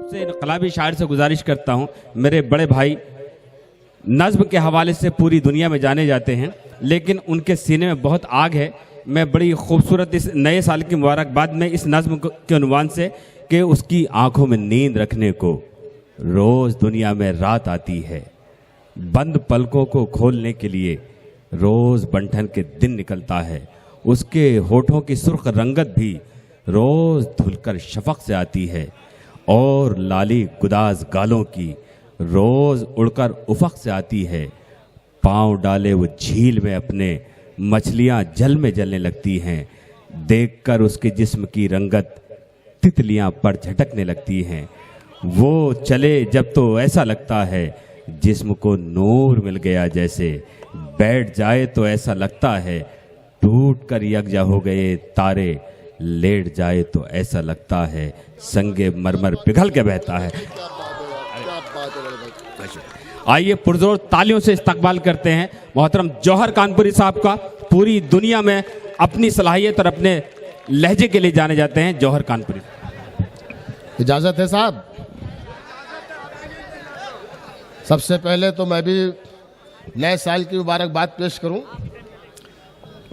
सबसे इनकलाबी शायर से गुजारिश करता हूँ, मेरे बड़े भाई नज्म के हवाले से पूरी दुनिया में जाने जाते हैं, लेकिन उनके सीने में बहुत आग है। मैं बड़ी खूबसूरत इस नए साल की मुबारकबाद में इस नज्म के उन्वान से कि उसकी आंखों में नींद रखने को रोज़ दुनिया में रात आती है, बंद पलकों को खोलने के लिए रोज़ बंठन के दिन निकलता है, उसके होठों की सुर्ख रंगत भी रोज़ धुलकर शफक से आती है और लाली गुदाज गालों की रोज़ उड़कर उफक से आती है। पांव डाले वो झील में अपने मछलियां जल में जलने लगती हैं, देखकर उसके जिस्म की रंगत तितलियां पर झटकने लगती हैं। वो चले जब तो ऐसा लगता है जिस्म को नूर मिल गया जैसे, बैठ जाए तो ऐसा लगता है टूट कर यकजा हो गए तारे, लेट जाए तो ऐसा लगता है संगे मरमर पिघल के बहता है। आइए पुरजोर तालियों से इस्तकबाल करते हैं मोहतरम जौहर कानपुरी साहब का। पूरी दुनिया में अपनी सलाहियत और अपने लहजे के लिए जाने जाते हैं जौहर कानपुरी। इजाज़त है साहब। सबसे पहले तो मैं भी नए साल की मुबारकबाद पेश करूं।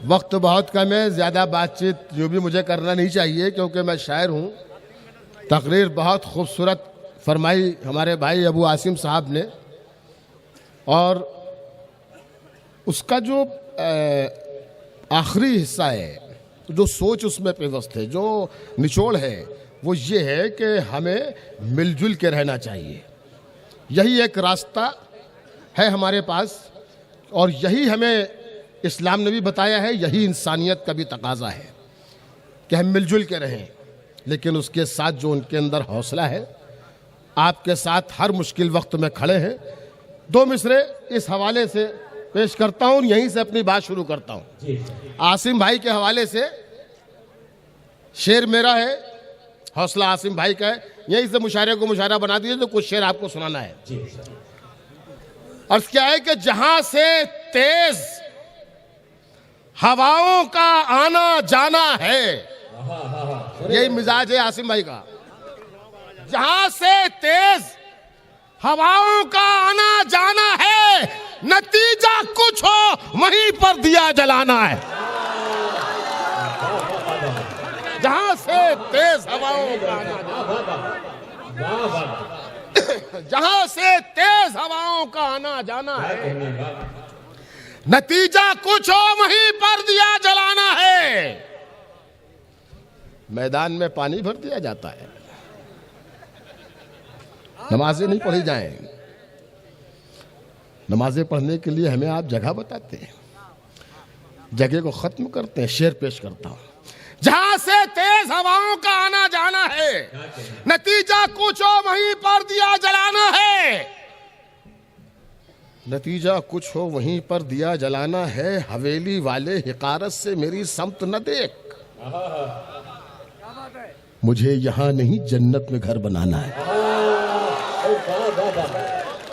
वक्त बहुत कम है, ज़्यादा बातचीत जो भी मुझे करना नहीं चाहिए क्योंकि मैं शायर हूं। तकरीर बहुत खूबसूरत फरमाई हमारे भाई अबू आसिम साहब ने, और उसका जो आखिरी हिस्सा है, जो सोच उसमें पेवस्त है, जो निचोड़ है, वो ये है कि हमें मिलजुल के रहना चाहिए। यही एक रास्ता है हमारे पास और यही हमें इस्लाम ने भी बताया है, यही इंसानियत का भी तकाजा है कि हम मिलजुल के रहें। लेकिन उसके साथ जो उनके अंदर हौसला है, आपके साथ हर मुश्किल वक्त में खड़े हैं। दो मिसरे इस हवाले से पेश करता हूँ, यहीं से अपनी बात शुरू करता हूँ। आसिम भाई के हवाले से शेर मेरा है, हौसला आसिम भाई का है। यहीं से मुशायरे को मुशायरा बना दीजिए तो कुछ शेर आपको सुनाना है। अर्ज क्या है कि जहां से तेज हवाओं का आना जाना है, यही मिजाज है आसिम भाई का। जहां से तेज हवाओं का आना जाना है, नतीजा कुछ हो वहीं पर दिया जलाना है। जहां से तेज हवाओं का आना जाना, जहां से तेज हवाओं का आना जाना है, नतीजा कुछ हो वहीं पर दिया जलाना है। मैदान में पानी भर दिया जाता है, नमाजें नहीं पढ़ी जाएं। नमाजें पढ़ने के लिए हमें आप जगह बताते हैं, जगह को खत्म करते हैं। शेर पेश करता हूं। जहां से तेज हवाओं का आना जाना है, नतीजा कुछ हो वहीं पर दिया जलाना है। नतीजा कुछ हो वहीं पर दिया जलाना है। हवेली वाले हिकारत से मेरी समत न देख, मुझे यहां नहीं जन्नत में घर बनाना है।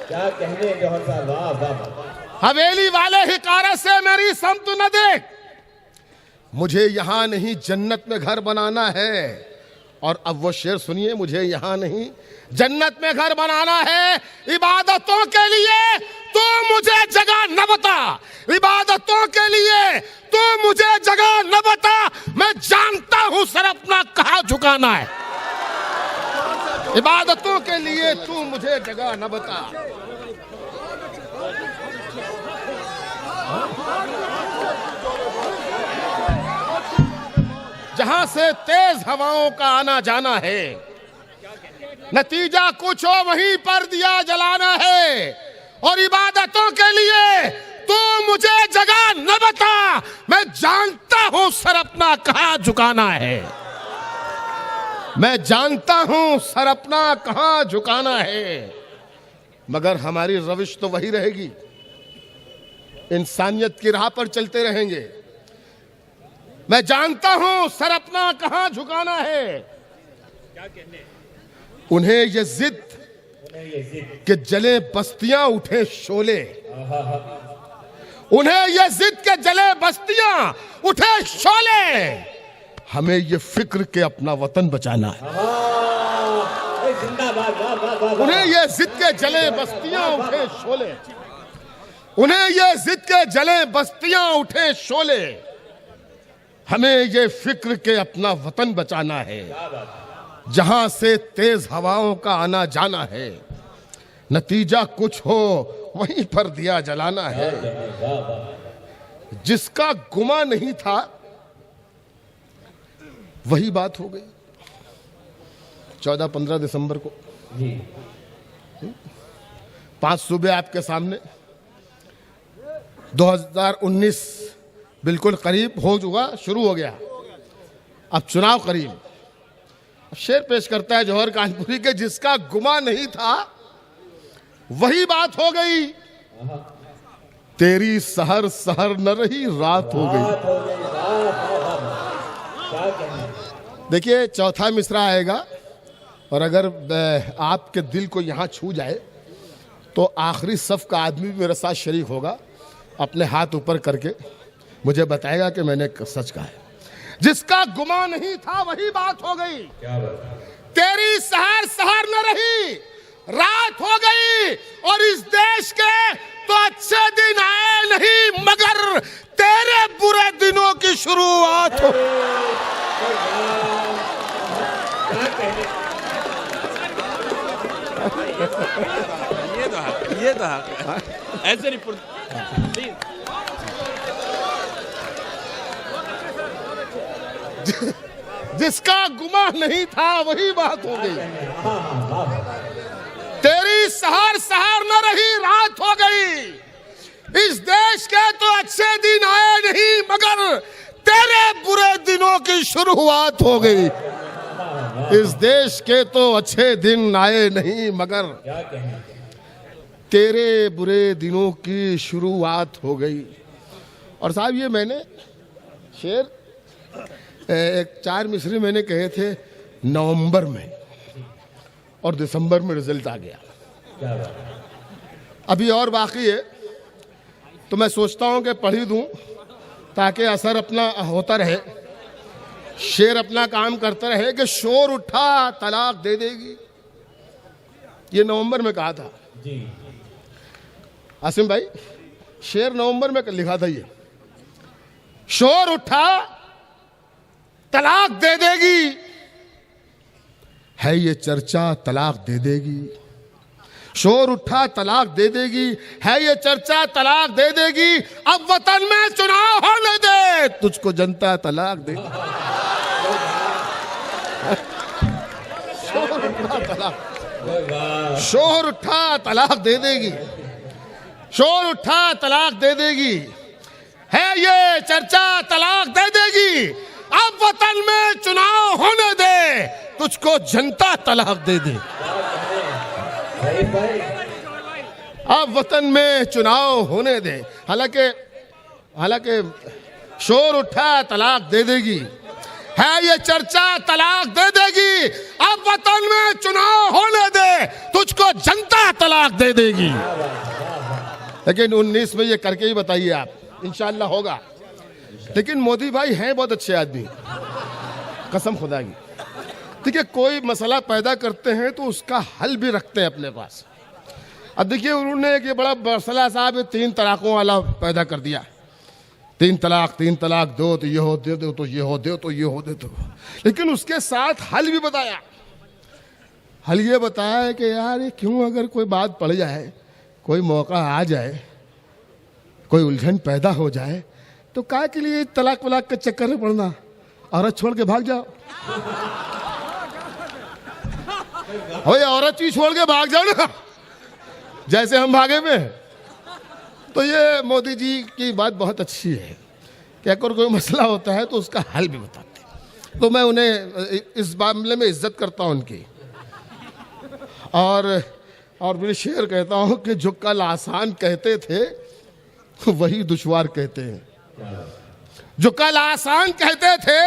क्या कहने जौहर साहब। हवेली वाले हिकारत से मेरी समत न देख, मुझे यहां नहीं जन्नत में घर बनाना है। और अब वो शेर सुनिए, मुझे यहां नहीं जन्नत में घर बनाना है। इबादतों के लिए तू मुझे जगह न बता, इबादतों के लिए तू मुझे जगह न बता, मैं जानता हूं सर अपना कहां झुकाना है। इबादतों के लिए तू मुझे जगह न बता। जहां से तेज हवाओं का आना जाना है, नतीजा कुछ हो वहीं पर दिया जलाना है। और इबादतों के लिए तू मुझे जगह न बता, मैं जानता हूं सर अपना कहां झुकाना है। मैं जानता हूं सर अपना कहां झुकाना है। मगर हमारी रविश तो वही रहेगी, इंसानियत की राह पर चलते रहेंगे। मैं जानता हूं सर अपना कहां झुकाना है। उन्हें ये जिद कि जले बस्तियां उठे शोले, उन्हें ये जिद के जले बस्तियां उठे शोले, हमें ये फिक्र के अपना वतन बचाना है। क्या बात, वाह वाह वाह वाह। उन्हें ये जिद के जले बस्तियां उठे शोले, उन्हें ये जिद के जले बस्तियां उठे शोले, हमें ये फिक्र के अपना वतन बचाना है, जहां से तेज हवाओं का आना जाना है, नतीजा कुछ हो वहीं पर दिया जलाना है। जिसका गुमा नहीं था वही बात हो गई। 14-15 दिसंबर को 5 सूबे आपके सामने, 2019 बिल्कुल करीब हो चुका, शुरू हो गया, अब चुनाव करीब। शेर पेश करता है जौहर कानपुरी के, जिसका गुमा नहीं था वही बात हो गई, तेरी सहर सहर न रही रात हो गई। देखिए चौथा मिसरा आएगा और अगर आपके दिल को यहां छू जाए तो आखिरी सफ का आदमी भी मेरे साथ शरीक होगा, अपने हाथ ऊपर करके मुझे बताएगा कि मैंने सच कहा है। जिसका गुमा नहीं था वही बात हो गई, तेरी सहर सहर न रही रात हो गई, और इस देश के तो अच्छे दिन आए नहीं मगर तेरे बुरे दिनों की शुरुआत हो। ये तो ऐसे नहीं जिसका गुमा नहीं था वही बात हो गई, तेरी सहर सहर न रही रात हो गई, इस देश के तो अच्छे दिन आए नहीं मगर तेरे बुरे दिनों की शुरुआत हो गई। इस देश के तो अच्छे दिन आए नहीं मगर तेरे बुरे दिनों की शुरुआत हो गई। और साहब ये मैंने शेर एक 4 मिसरे मैंने कहे थे नवंबर में, और दिसंबर में रिजल्ट आ गया, अभी और बाकी है, तो मैं सोचता हूं कि पढ़ ही दूं ताकि असर अपना होता रहे, शेर अपना काम करता रहे कि शोर उठा तलाक दे देगी, ये नवंबर में कहा था आसिम भाई, शेर नवंबर में लिखा था ये, शोर उठा तलाक दे देगी, है ये चर्चा तलाक दे देगी, शोर उठा तलाक दे देगी, है ये चर्चा तलाक दे देगी, अब वतन में चुनाव होने दे तुझको जनता तलाक दे। शोर उठा तलाक, शोर उठा तलाक दे देगी, शोर उठा तलाक दे देगी, है ये चर्चा तलाक दे देगी, अब वतन में चुनाव होने दे तुझको जनता तलाक दे दे। अब वतन में चुनाव होने दे, हालांकि शोर उठा तलाक दे देगी, है ये चर्चा तलाक दे देगी, अब वतन में चुनाव होने दे तुझको जनता तलाक दे देगी। लेकिन 19 में ये करके ही बताइए आप, इंशाल्लाह होगा। लेकिन मोदी भाई हैं बहुत अच्छे आदमी, कसम खुदा की। देखिए कोई मसला पैदा करते हैं तो उसका हल भी रखते हैं अपने पास। अब देखिए उन्होंने एक ये बड़ा मसला साहब 3 तलाकों वाला पैदा कर दिया, 3 तलाक दो तो ये हो दे दो, तो ये हो दे तो ये हो दे तो, लेकिन उसके साथ हल भी बताया। हल ये बताया कि यार ये क्यों, अगर कोई बात पड़ जाए, कोई मौका आ जाए, कोई उलझन पैदा हो जाए, तो काय के लिए तलाक वलाक के चक्कर में पड़ना, औरत छोड़ के भाग जाओ। भाई औरत ही छोड़ के भाग जाओ ना, जैसे हम भागे में। तो ये मोदी जी की बात बहुत अच्छी है कि अगर कोई मसला होता है तो उसका हल भी बताते हैं। तो मैं उन्हें इस मामले में इज्जत करता हूं उनकी, और मेरे शेर कहता हूं कि जो कल आसान कहते थे वही दुश्वार कहते हैं, जो कल आसान कहते थे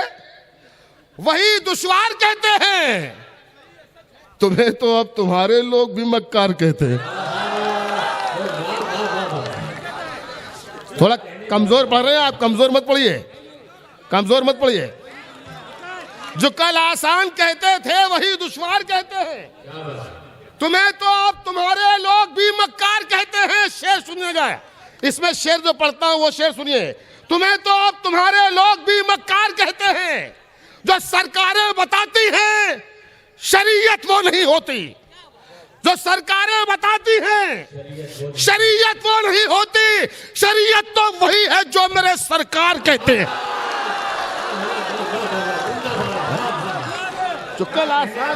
वही दुश्वार कहते हैं, तुम्हें तो अब तुम्हारे लोग भी मक्कार कहते हैं। थोड़ा कमजोर पढ़ रहे हैं आप, कमजोर मत पढ़िए, कमजोर मत पढ़िए। जो कल आसान कहते थे वही दुश्वार कहते हैं। तुम्हें तो अब तुम्हारे लोग भी मक्कार कहते हैं। शेर सुनिएगा, इसमें शेर जो पढ़ता हूं वो शेर सुनिए। तुम्हें तो अब तुम्हारे लोग भी मक्कार कहते हैं। जो सरकारें बताती हैं शरीयत वो नहीं होती। जो सरकारें बताती हैं शरीयत वो नहीं होती। शरीयत तो वही है जो मेरे सरकार कहते हैं। जो कल आसान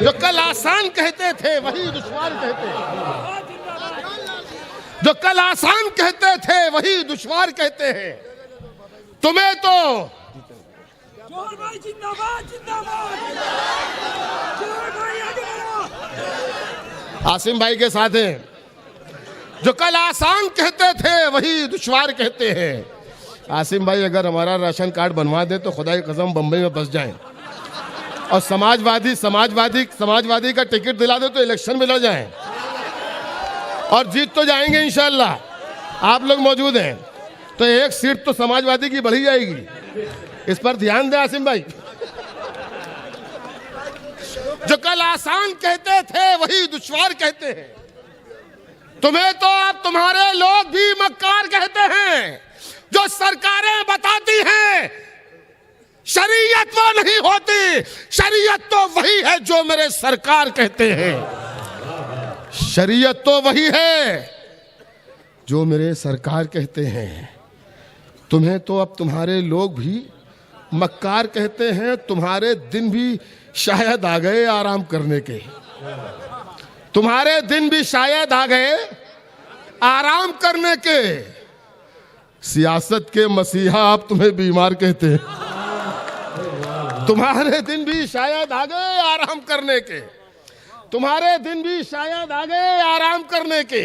जो कल आसान कहते थे वही दुश्वार कहते हैं। जो कल आसान कहते थे वही दुश्वार कहते हैं। तुम्हें तो जोहर भाई जिंदाबाद जिंदाबाद। जोहर भाई आगे बढ़ो। आसिम भाई के साथ हैं। जो कल आसान कहते थे वही दुश्वार कहते हैं। आसिम भाई अगर हमारा राशन कार्ड बनवा दे तो खुदा की कसम बम्बई में बस जाएं और समाजवादी का टिकट दिला दे तो इलेक्शन में लड़ जाएं और जीत तो जाएंगे इंशाल्लाह। आप लोग मौजूद हैं तो एक सीट तो समाजवादी की बढ़ी जाएगी। इस पर ध्यान दें आसिम भाई। जो कल आसान कहते थे वही दुश्वार कहते हैं। तुम्हें तो अब तुम्हारे लोग भी मक्कार कहते हैं। जो सरकारें बताती हैं शरीयत वो नहीं होती। शरीयत तो वही है जो मेरे सरकार कहते हैं। शरीयत तो वही है जो मेरे सरकार कहते हैं। तुम्हें तो अब तुम्हारे लोग भी मक्कार कहते हैं। तुम्हारे दिन भी शायद आ गए आराम करने के। तुम्हारे दिन भी शायद आ गए आराम करने के। सियासत के मसीहा आप तुम्हें बीमार कहते हैं। तुम्हारे दिन भी शायद आ गए आराम करने के। तुम्हारे दिन भी शायद आ गए आराम करने के।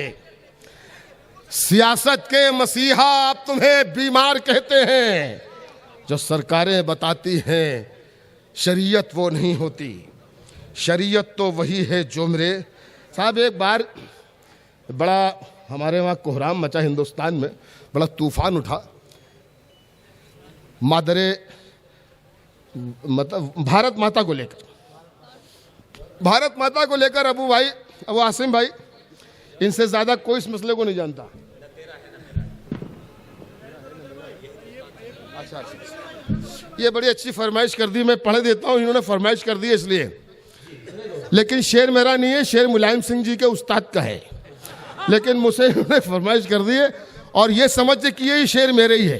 सियासत के मसीहा आप तुम्हें बीमार कहते हैं। जो सरकारें बताती हैं शरीयत वो नहीं होती। शरीयत तो वही है जो मेरे साहब। एक बार बड़ा हमारे वहाँ कोहराम मचा हिंदुस्तान में, बड़ा तूफान उठा। मतलब भारत माता को लेकर अबू आसिम भाई इनसे ज्यादा कोई इस मसले को नहीं जानता। अच्छा, ये बड़ी अच्छी फरमाइश कर दी, मैं पढ़ देता हूँ। इन्होंने फरमाइश कर दी इसलिए, लेकिन शेर मेरा नहीं है, शेर मुलायम सिंह जी के उस्ताद का है, लेकिन मुझसे इन्होंने फरमाइश कर दी है और ये समझ के कि ये शेर मेरे ही है।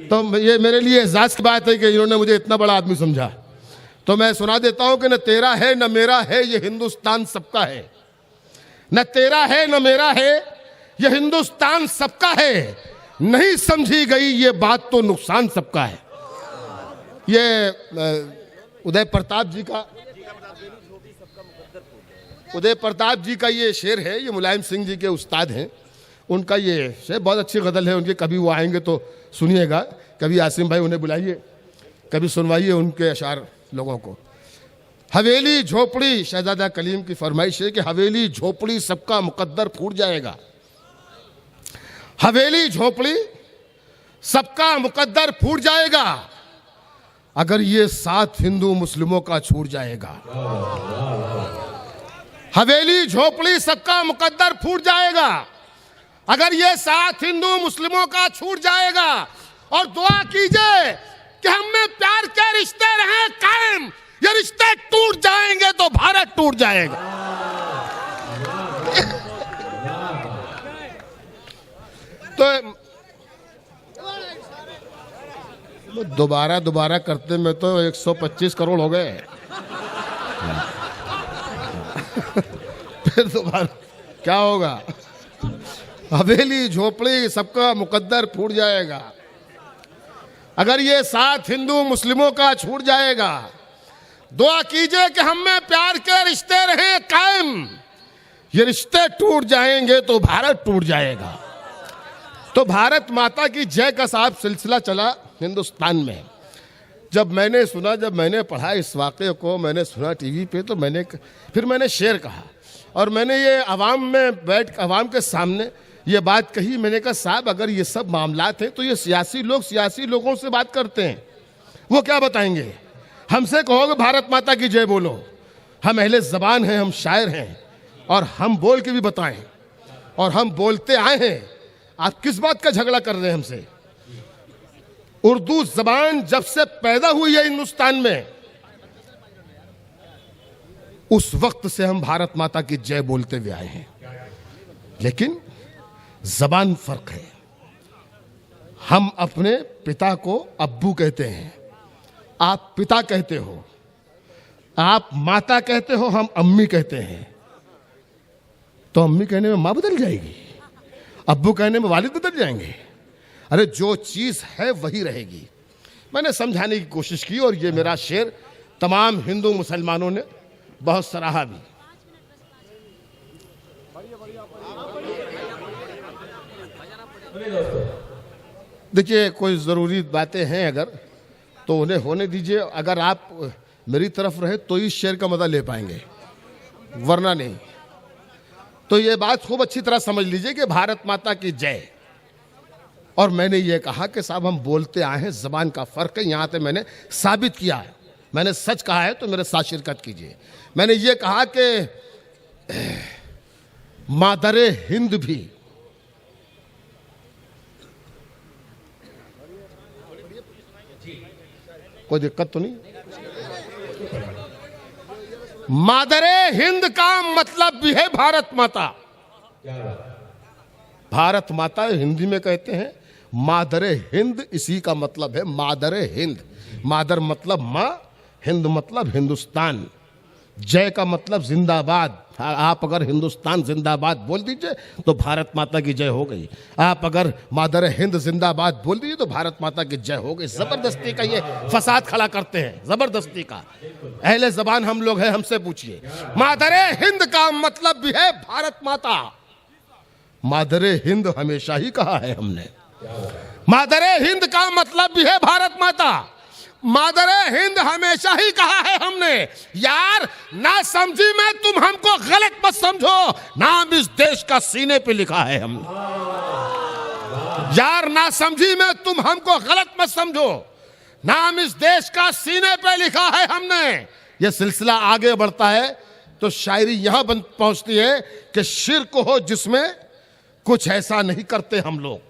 तो ये मेरे लिए एजाज की बात है कि इन्होंने मुझे इतना बड़ा आदमी समझा। तो मैं सुना देता हूं कि न तेरा है न मेरा है, ये हिंदुस्तान सबका है। न तेरा है न मेरा है, ये हिंदुस्तान सबका है। नहीं समझी गई ये बात तो नुकसान सबका है। ये उदय प्रताप जी का ये शेर है। ये मुलायम सिंह जी के उस्ताद हैं। उनका ये शेर बहुत अच्छी गज़ल है उनकी। कभी वो आएंगे तो सुनिएगा। कभी आसिम भाई उन्हें बुलाइए, कभी सुनवाइए उनके अशार लोगों को। हवेली झोपड़ी, शहजादा कलीम की फरमाइश है कि हवेली झोपड़ी सबका मुकद्दर फूट जाएगा। हवेली झोपड़ी सबका मुकद्दर फूट जाएगा अगर ये साथ हिंदू मुस्लिमों का छूट जाएगा। हवेली झोपड़ी सबका मुकद्दर फूट जाएगा अगर ये साथ हिंदू मुस्लिमों का छूट जाएगा। और दुआ कीजिए कि हम में प्यार के रिश्ते रहें कायम। ये रिश्ते टूट जाएंगे तो भारत टूट जाएगा। तो दोबारा करते में तो 125 करोड़ हो गए। फिर दोबारा क्या होगा? हवेली झोपड़ी सबका मुकद्दर फूट जाएगा अगर ये साथ हिंदू मुस्लिमों का छूट जाएगा। दुआ कीजिए कि हम में प्यार के रिश्ते रहें कायम। ये रिश्ते टूट जाएंगे तो भारत टूट जाएगा। तो भारत माता की जय का साहब सिलसिला चला हिंदुस्तान में। जब मैंने पढ़ा इस वाक़े को, मैंने सुना टीवी पे, तो फिर मैंने शेर कहा और मैंने ये अवाम में अवाम के सामने ये बात कही, मैंने कहा साहब अगर ये सब मामलात हैं तो ये सियासी लोग सियासी लोगों से बात करते हैं, वो क्या बताएंगे? हमसे कहोगे भारत माता की जय बोलो, हम अहले ज़बान हैं, हम शायर हैं और हम बोल के भी बताएं, और हम बोलते आए हैं। आप किस बात का झगड़ा कर रहे हैं हमसे? उर्दू ज़बान जब से पैदा हुई है हिंदुस्तान में, उस वक्त से हम भारत माता की जय बोलते हुए आए हैं, लेकिन ज़बान फर्क है। हम अपने पिता को अब्बू कहते हैं, आप पिता कहते हो, आप माता कहते हो, हम अम्मी कहते हैं। तो अम्मी कहने में माँ बदल जाएगी, अब्बू कहने में वालिद बदल जाएंगे? अरे जो चीज है वही रहेगी। मैंने समझाने की कोशिश की और ये मेरा शेर तमाम हिंदू मुसलमानों ने बहुत सराहा भी। देखिए कोई ज़रूरी बातें हैं अगर तो उन्हें होने दीजिए। अगर आप मेरी तरफ रहे तो इस शेर का मजा ले पाएंगे, वरना नहीं। तो ये बात खूब अच्छी तरह समझ लीजिए कि भारत माता की जय। और मैंने ये कहा कि साहब हम बोलते आए हैं, ज़बान का फ़र्क है, यहाँ पे मैंने साबित किया है। मैंने सच कहा है तो मेरे साथ शिरकत कीजिए। मैंने ये कहा कि मादरे हिंद भी कोई दिक्कत तो नहीं? मादरे हिंद का मतलब भी है भारत माता। भारत माता हिंदी में कहते हैं मादरे हिंद, इसी का मतलब है मादरे हिंद। मादर मतलब माँ, हिंद मतलब हिंदुस्तान, जय का मतलब जिंदाबाद। आप अगर हिंदुस्तान जिंदाबाद बोल दीजिए तो भारत माता की जय हो गई। आप अगर मादर हिंद जिंदाबाद बोल दीजिए तो भारत माता की जय हो गई। जबरदस्ती का ये फसाद खड़ा करते हैं, जबरदस्ती का। अहले ज़बान हम लोग हैं, हमसे पूछिए। मादरे हिंद का मतलब भी है भारत माता। मादरे हिंद हमेशा ही कहा है हमने। मादरे हिंद का मतलब भी है भारत माता। मादरे हिंद हमेशा ही कहा है हमने। यार ना समझी में तुम हमको गलत मत समझो, नाम इस देश का सीने पे लिखा है हमने। यार ना समझी में तुम हमको गलत मत समझो, नाम इस देश का सीने पे लिखा है हमने। यह सिलसिला आगे बढ़ता है तो शायरी यहां पहुंचती है कि शिर्क हो जिसमें कुछ ऐसा नहीं करते हम लोग।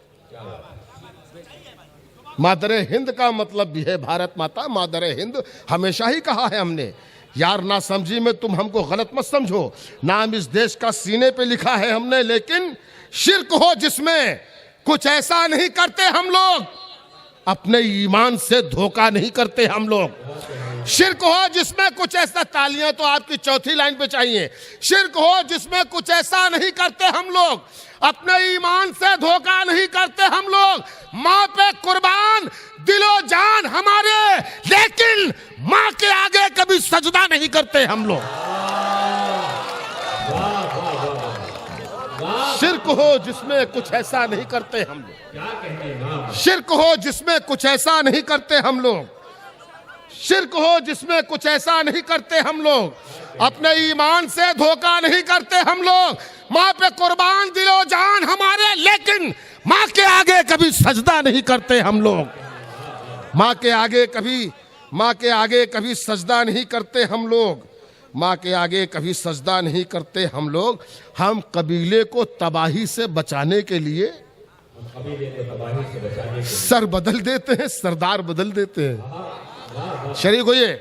मादरे हिंद का मतलब भी है भारत माता। मादरे हिंद हमेशा ही कहा है हमने। यार ना समझी में तुम हमको गलत मत समझो, नाम इस देश का सीने पे लिखा है हमने। लेकिन शिर्क हो जिसमें कुछ ऐसा नहीं करते हम लोग, अपने ईमान से धोखा नहीं करते हम लोग। शिर्क हो जिसमें कुछ ऐसा, तालियां तो आपकी चौथी लाइन पे चाहिए। शिर्क हो जिसमें कुछ ऐसा नहीं करते हम लोग, अपने ईमान से धोखा नहीं करते हम लोग। माँ पे कुर्बान दिलो जान हमारे, लेकिन माँ के आगे कभी सजदा नहीं करते हम लोग। शिर्क हो जिसमें कुछ ऐसा नहीं करते हम लोग। शिर्क हो जिसमें कुछ ऐसा नहीं करते हम लोग। शिर्क हो जिसमें कुछ ऐसा नहीं करते हम लोग, अपने ईमान से धोखा नहीं करते हम लोग। माँ पे कुर्बान दिलो जान हमारे, लेकिन माँ के आगे कभी सजदा नहीं करते हम लोग। माँ के आगे कभी सजदा नहीं करते हम लोग। माँ के आगे कभी सजदा नहीं करते हम लोग। हम कबीले को तबाही से बचाने के लिए सर बदल देते हैं, सरदार बदल देते हैं। शरीक होइए।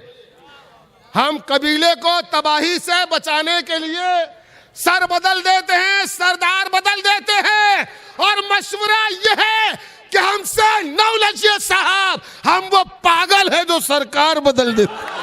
हम कबीले को तबाही से बचाने के लिए सर बदल देते हैं, सरदार बदल देते हैं। और मशवरा यह है कि हमसे नौ लजिए साहब, हम वो पागल है जो सरकार बदल देते।